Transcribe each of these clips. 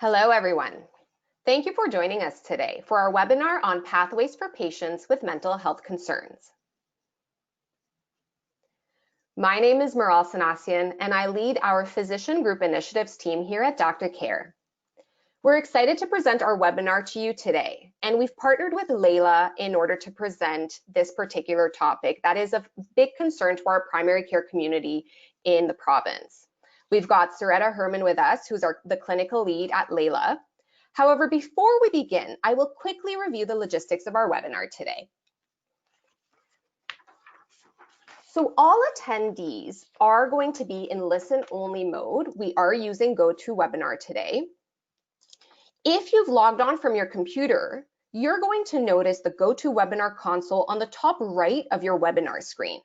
Hello, everyone. Thank you for joining us today for our webinar on pathways for patients with mental health concerns. My name is Maral Sanassian, and I lead our Physician Group Initiatives team here at DoctorCare. We're excited to present our webinar to you today, and we've partnered with Layla in order to present this particular topic that is of big concern to our primary care community in the province. We've got Soretta Herman with us, who's the clinical lead at Layla. However, before we begin, I will quickly review the logistics of our webinar today. So all attendees are going to be in listen-only mode. We are using GoToWebinar today. If you've logged on from your computer, you're going to notice the GoToWebinar console on the top right of your webinar screen.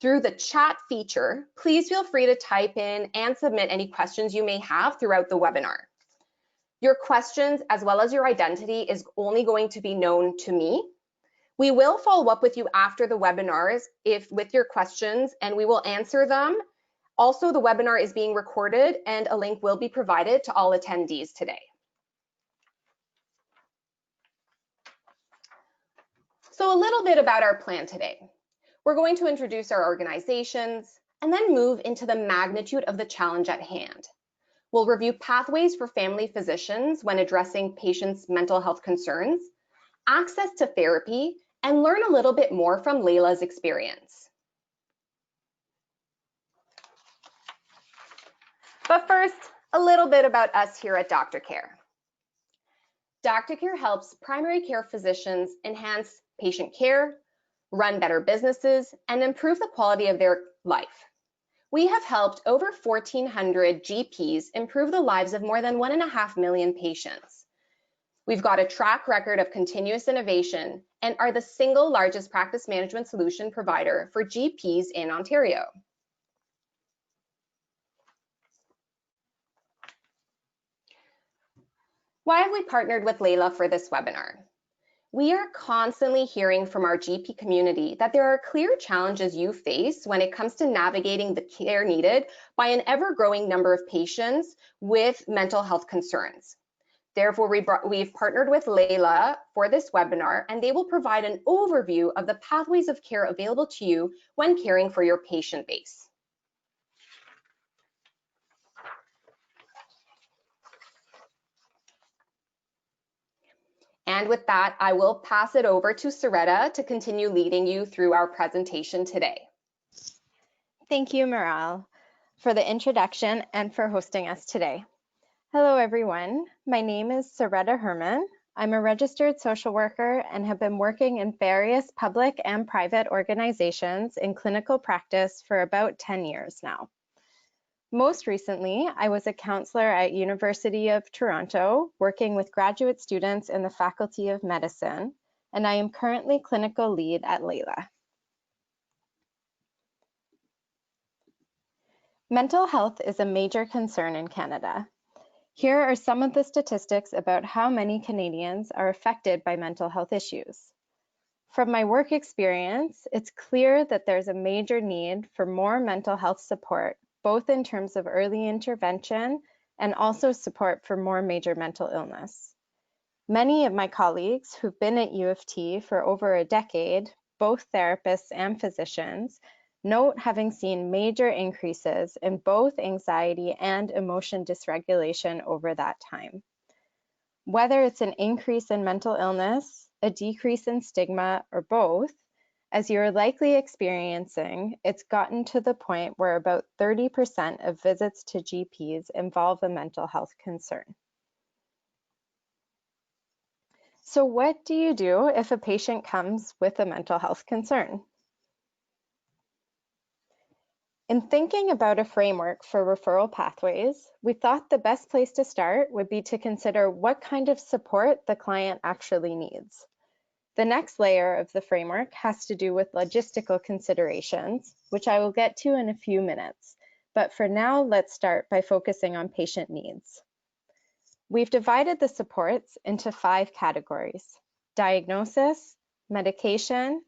Through the chat feature, please feel free to type in and submit any questions you may have throughout the webinar. Your questions, as well as your identity, is only going to be known to me. We will follow up with you after the webinars with your questions, and we will answer them. Also, the webinar is being recorded, and a link will be provided to all attendees today. So a little bit about our plan today. We're going to introduce our organizations and then move into the magnitude of the challenge at hand. We'll review pathways for family physicians when addressing patients' mental health concerns, access to therapy, and learn a little bit more from Layla's experience. But first, a little bit about us here at DoctorCare. DoctorCare helps primary care physicians enhance patient care, run better businesses, and improve the quality of their life. We have helped over 1,400 GPs improve the lives of more than 1.5 million patients. We've got a track record of continuous innovation and are the single largest practice management solution provider for GPs in Ontario. Why have we partnered with Layla for this webinar? We are constantly hearing from our GP community that there are clear challenges you face when it comes to navigating the care needed by an ever-growing number of patients with mental health concerns. Therefore, we've partnered with Layla for this webinar, and they will provide an overview of the pathways of care available to you when caring for your patient base. And with that, I will pass it over to Soretta to continue leading you through our presentation today. Thank you, Maral, for the introduction and for hosting us today. Hello, everyone. My name is Soretta Herman. I'm a registered social worker and have been working in various public and private organizations in clinical practice for about 10 years now. Most recently, I was a counselor at University of Toronto, working with graduate students in the Faculty of Medicine, and I am currently clinical lead at Layla. Mental health is a major concern in Canada. Here are some of the statistics about how many Canadians are affected by mental health issues. From my work experience, it's clear that there's a major need for more mental health support, both in terms of early intervention and also support for more major mental illness. Many of my colleagues who've been at U of T for over a decade, both therapists and physicians, note having seen major increases in both anxiety and emotion dysregulation over that time. Whether it's an increase in mental illness, a decrease in stigma, or both, as you're likely experiencing, it's gotten to the point where about 30% of visits to GPs involve a mental health concern. So what do you do if a patient comes with a mental health concern? In thinking about a framework for referral pathways, we thought the best place to start would be to consider what kind of support the client actually needs. The next layer of the framework has to do with logistical considerations, which I will get to in a few minutes. But for now, let's start by focusing on patient needs. We've divided the supports into 5 categories: diagnosis, medication,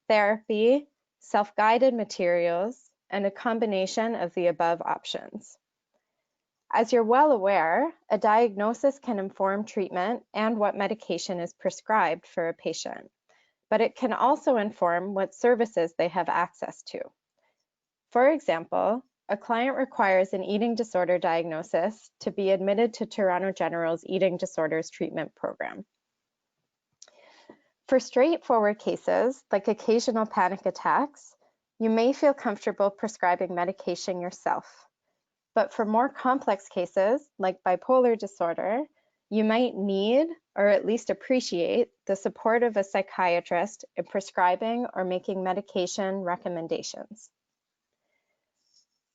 therapy, self-guided materials, and a combination of the above options. As you're well aware, a diagnosis can inform treatment and what medication is prescribed for a patient, but it can also inform what services they have access to. For example, a client requires an eating disorder diagnosis to be admitted to Toronto General's Eating Disorders Treatment Program. For straightforward cases, like occasional panic attacks, you may feel comfortable prescribing medication yourself. But for more complex cases, like bipolar disorder, you might need, or at least appreciate, the support of a psychiatrist in prescribing or making medication recommendations.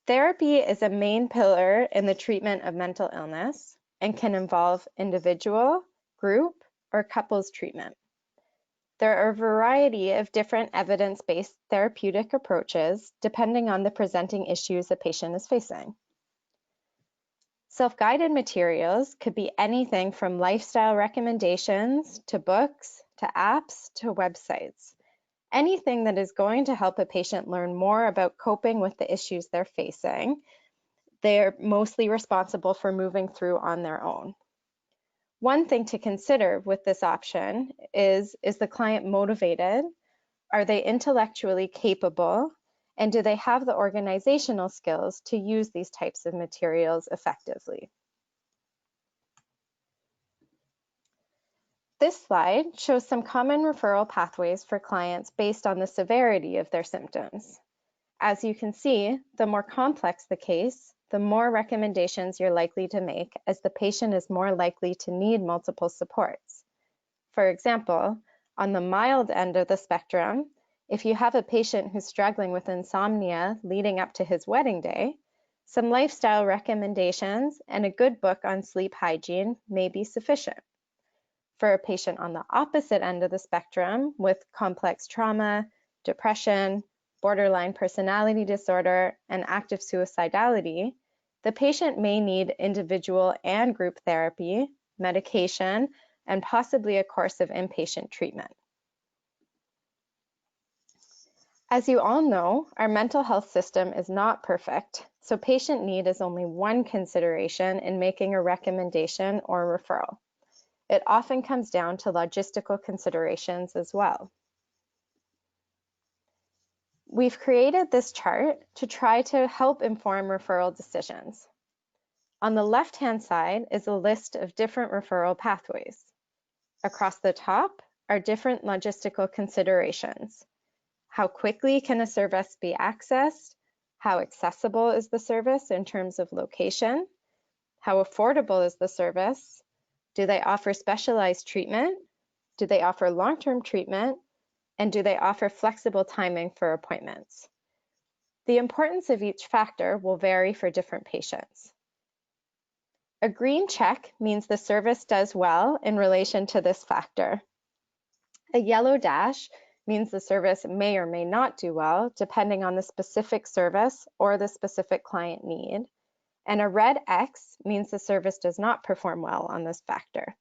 Therapy is a main pillar in the treatment of mental illness and can involve individual, group, or couples treatment. There are a variety of different evidence-based therapeutic approaches depending on the presenting issues a patient is facing. Self-guided materials could be anything from lifestyle recommendations to books, to apps, to websites. Anything that is going to help a patient learn more about coping with the issues they're facing. They're mostly responsible for moving through on their own. One thing to consider with this option is the client motivated? Are they intellectually capable? And do they have the organizational skills to use these types of materials effectively? This slide shows some common referral pathways for clients based on the severity of their symptoms. As you can see, the more complex the case, the more recommendations you're likely to make, as the patient is more likely to need multiple supports. For example, on the mild end of the spectrum, if you have a patient who's struggling with insomnia leading up to his wedding day, some lifestyle recommendations and a good book on sleep hygiene may be sufficient. For a patient on the opposite end of the spectrum with complex trauma, depression, borderline personality disorder, and active suicidality, the patient may need individual and group therapy, medication, and possibly a course of inpatient treatment. As you all know, our mental health system is not perfect, so patient need is only one consideration in making a recommendation or referral. It often comes down to logistical considerations as well. We've created this chart to try to help inform referral decisions. On the left-hand side is a list of different referral pathways. Across the top are different logistical considerations. How quickly can a service be accessed? How accessible is the service in terms of location? How affordable is the service? Do they offer specialized treatment? Do they offer long-term treatment? And do they offer flexible timing for appointments? The importance of each factor will vary for different patients. A green check means the service does well in relation to this factor. A yellow dash means the service may or may not do well, depending on the specific service or the specific client need. And a red X means the service does not perform well on this factor.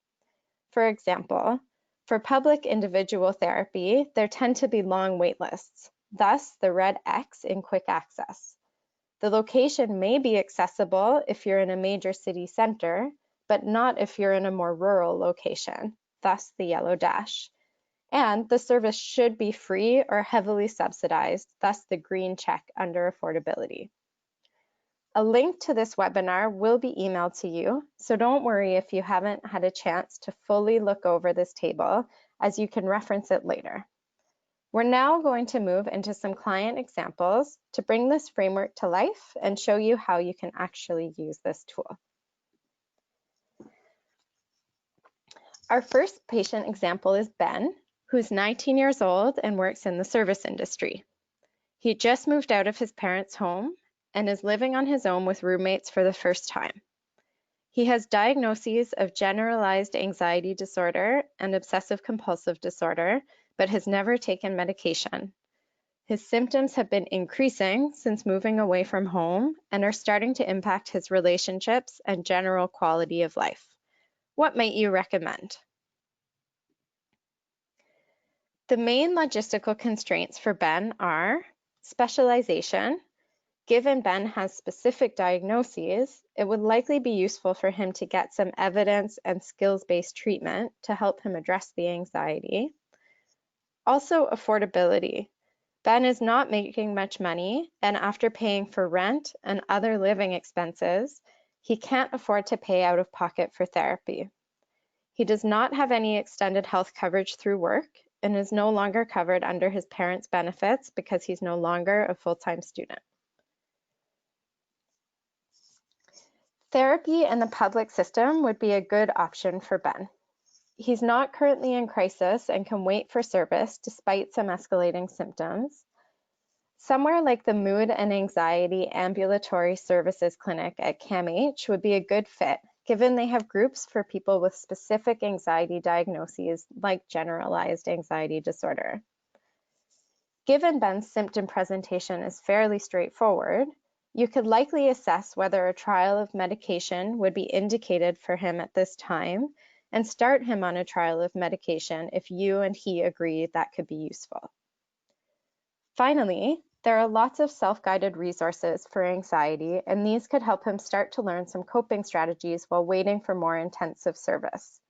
For example, for public individual therapy, there tend to be long wait lists, thus the red X in quick access. The location may be accessible if you're in a major city center, but not if you're in a more rural location, thus the yellow dash. And the service should be free or heavily subsidized, thus the green check under affordability. A link to this webinar will be emailed to you, so don't worry if you haven't had a chance to fully look over this table, as you can reference it later. We're now going to move into some client examples to bring this framework to life and show you how you can actually use this tool. Our first patient example is Ben, who's 19 years old and works in the service industry. He just moved out of his parents' home and is living on his own with roommates for the first time. He has diagnoses of generalized anxiety disorder and obsessive compulsive disorder, but has never taken medication. His symptoms have been increasing since moving away from home and are starting to impact his relationships and general quality of life. What might you recommend? The main logistical constraints for Ben are specialization. Given Ben has specific diagnoses, it would likely be useful for him to get some evidence and skills-based treatment to help him address the anxiety. Also, affordability. Ben is not making much money, and after paying for rent and other living expenses, he can't afford to pay out of pocket for therapy. He does not have any extended health coverage through work and is no longer covered under his parents' benefits because he's no longer a full-time student. Therapy in the public system would be a good option for Ben. He's not currently in crisis and can wait for service despite some escalating symptoms. Somewhere like the Mood and Anxiety Ambulatory Services Clinic at CAMH would be a good fit, given they have groups for people with specific anxiety diagnoses like generalized anxiety disorder. Given Ben's symptom presentation is fairly straightforward, you could likely assess whether a trial of medication would be indicated for him at this time and start him on a trial of medication if you and he agree that could be useful. Finally, there are lots of self-guided resources for anxiety, and these could help him start to learn some coping strategies while waiting for more intensive service.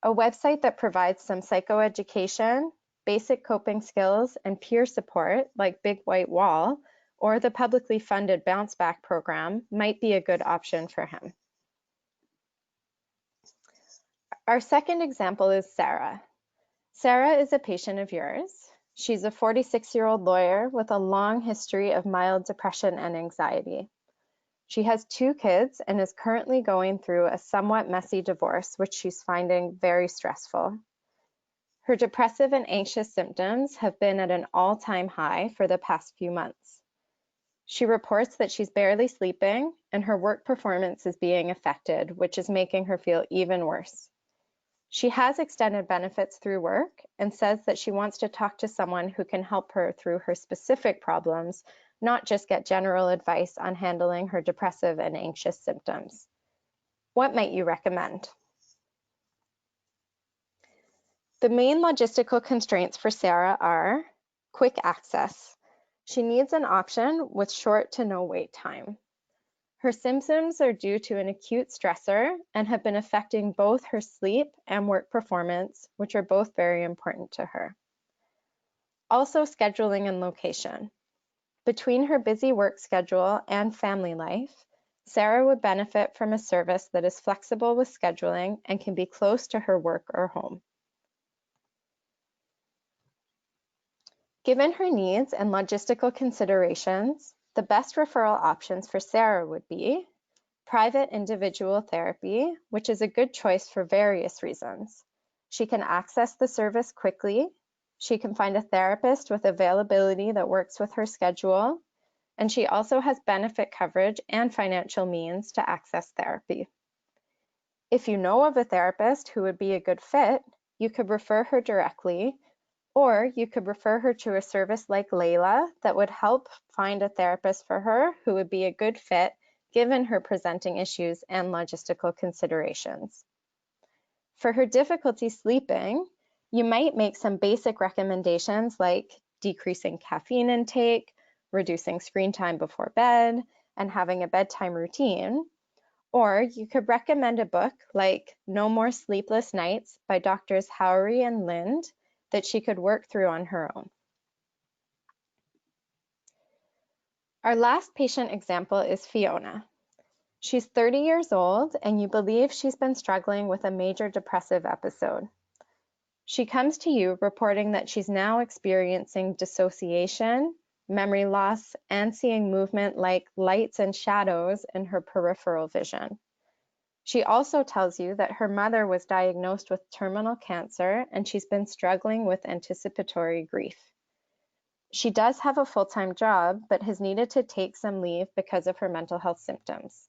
A website that provides some psychoeducation, basic coping skills, and peer support, like Big White Wall, or the publicly funded Bounce Back program, might be a good option for him. Our second example is Sarah. Sarah is a patient of yours. She's a 46-year-old lawyer with a long history of mild depression and anxiety. She has 2 kids and is currently going through a somewhat messy divorce, which she's finding very stressful. Her depressive and anxious symptoms have been at an all-time high for the past few months. She reports that she's barely sleeping and her work performance is being affected, which is making her feel even worse. She has extended benefits through work and says that she wants to talk to someone who can help her through her specific problems, not just get general advice on handling her depressive and anxious symptoms. What might you recommend? The main logistical constraints for Sarah are quick access. She needs an option with short to no wait time. Her symptoms are due to an acute stressor and have been affecting both her sleep and work performance, which are both very important to her. Also, scheduling and location. Between her busy work schedule and family life, Sarah would benefit from a service that is flexible with scheduling and can be close to her work or home. Given her needs and logistical considerations, the best referral options for Sarah would be private individual therapy, which is a good choice for various reasons. She can access the service quickly, she can find a therapist with availability that works with her schedule, and she also has benefit coverage and financial means to access therapy. If you know of a therapist who would be a good fit, you could refer her directly, or you could refer her to a service like Layla that would help find a therapist for her who would be a good fit given her presenting issues and logistical considerations. For her difficulty sleeping, you might make some basic recommendations like decreasing caffeine intake, reducing screen time before bed, and having a bedtime routine. Or you could recommend a book like No More Sleepless Nights by Doctors Howery and Lind that she could work through on her own. Our last patient example is Fiona. She's 30 years old and you believe she's been struggling with a major depressive episode. She comes to you reporting that she's now experiencing dissociation, memory loss, and seeing movement like lights and shadows in her peripheral vision. She also tells you that her mother was diagnosed with terminal cancer and she's been struggling with anticipatory grief. She does have a full-time job, but has needed to take some leave because of her mental health symptoms.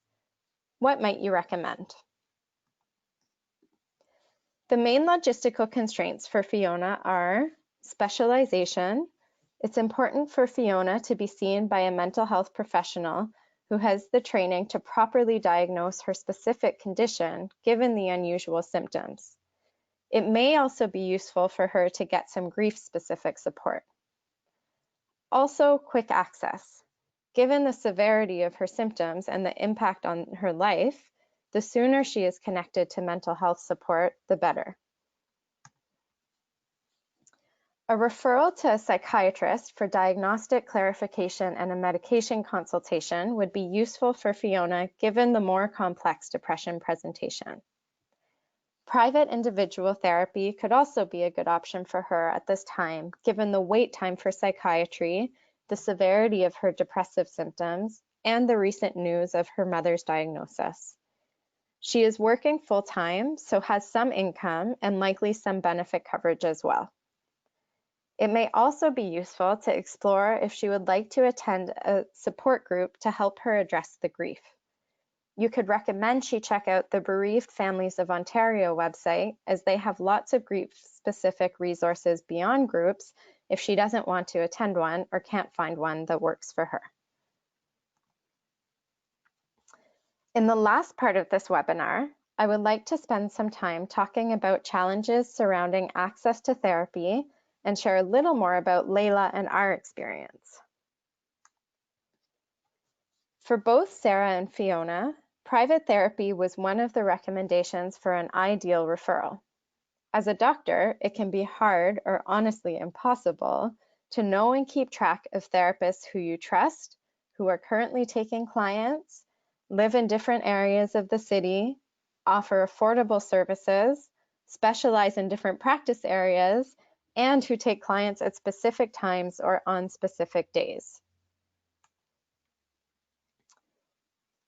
What might you recommend? The main logistical constraints for Fiona are specialization. It's important for Fiona to be seen by a mental health professional who has the training to properly diagnose her specific condition given the unusual symptoms. It may also be useful for her to get some grief-specific support. Also, quick access. Given the severity of her symptoms and the impact on her life, the sooner she is connected to mental health support, the better. A referral to a psychiatrist for diagnostic clarification and a medication consultation would be useful for Fiona given the more complex depression presentation. Private individual therapy could also be a good option for her at this time, given the wait time for psychiatry, the severity of her depressive symptoms, and the recent news of her mother's diagnosis. She is working full-time, so has some income and likely some benefit coverage as well. It may also be useful to explore if she would like to attend a support group to help her address the grief. You could recommend she check out the Bereaved Families of Ontario website, as they have lots of grief-specific resources beyond groups if she doesn't want to attend one or can't find one that works for her. In the last part of this webinar, I would like to spend some time talking about challenges surrounding access to therapy and share a little more about Layla and our experience. For both Sarah and Fiona, private therapy was one of the recommendations for an ideal referral. As a doctor, it can be hard or honestly impossible to know and keep track of therapists who you trust, who are currently taking clients, live in different areas of the city, offer affordable services, specialize in different practice areas, and who take clients at specific times or on specific days.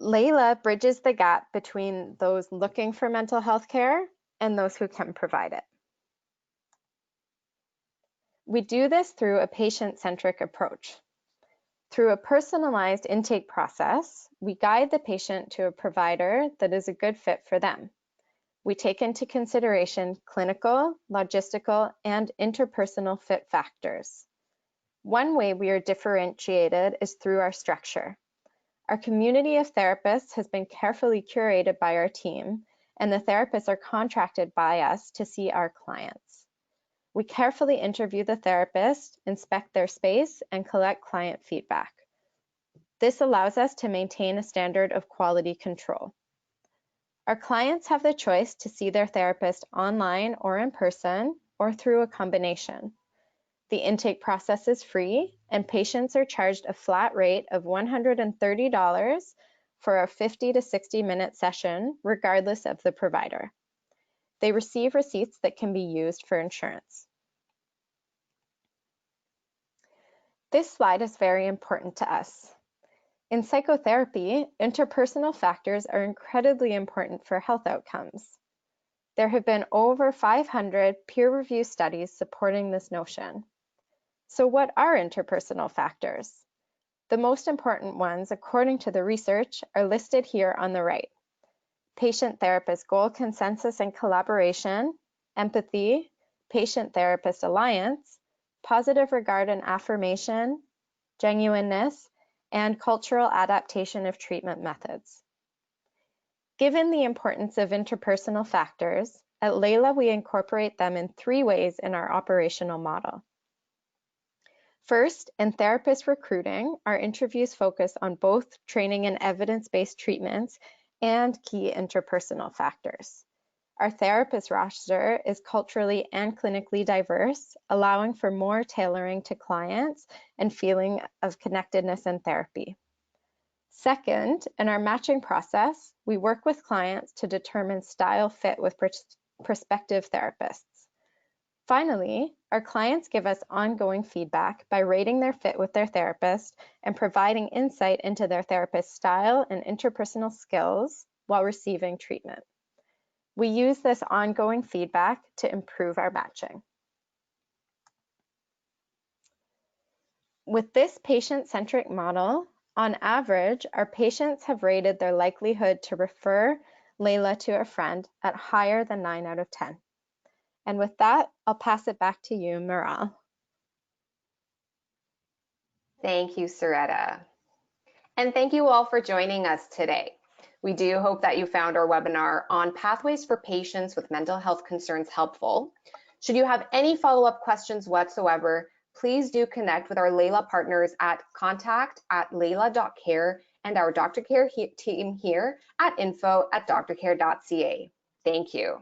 Layla bridges the gap between those looking for mental health care and those who can provide it. We do this through a patient-centric approach. Through a personalized intake process, we guide the patient to a provider that is a good fit for them. We take into consideration clinical, logistical, and interpersonal fit factors. One way we are differentiated is through our structure. Our community of therapists has been carefully curated by our team, and the therapists are contracted by us to see our clients. We carefully interview the therapist, inspect their space, and collect client feedback. This allows us to maintain a standard of quality control. Our clients have the choice to see their therapist online or in person, or through a combination. The intake process is free, and patients are charged a flat rate of $130 for a 50 to 60-minute session, regardless of the provider. They receive receipts that can be used for insurance. This slide is very important to us. In psychotherapy, interpersonal factors are incredibly important for health outcomes. There have been over 500 peer-reviewed studies supporting this notion. So what are interpersonal factors? The most important ones, according to the research, are listed here on the right. Patient-therapist goal consensus and collaboration, empathy, patient-therapist alliance, positive regard and affirmation, genuineness, and cultural adaptation of treatment methods. Given the importance of interpersonal factors, at Layla we incorporate them in 3 ways in our operational model. First, in therapist recruiting, our interviews focus on both training and evidence-based treatments and key interpersonal factors. Our therapist roster is culturally and clinically diverse, allowing for more tailoring to clients and feeling of connectedness in therapy. Second, in our matching process, we work with clients to determine style fit with prospective therapists. Finally, our clients give us ongoing feedback by rating their fit with their therapist and providing insight into their therapist's style and interpersonal skills while receiving treatment. We use this ongoing feedback to improve our matching. With this patient-centric model, on average, our patients have rated their likelihood to refer Layla to a friend at higher than 9 out of 10. And with that, I'll pass it back to you, Miral. Thank you, Soretta. And thank you all for joining us today. We do hope that you found our webinar on pathways for patients with mental health concerns helpful. Should you have any follow-up questions whatsoever, please do connect with our Layla partners at contact@layla.care and our DoctorCare team here at info@drcare.ca. Thank you.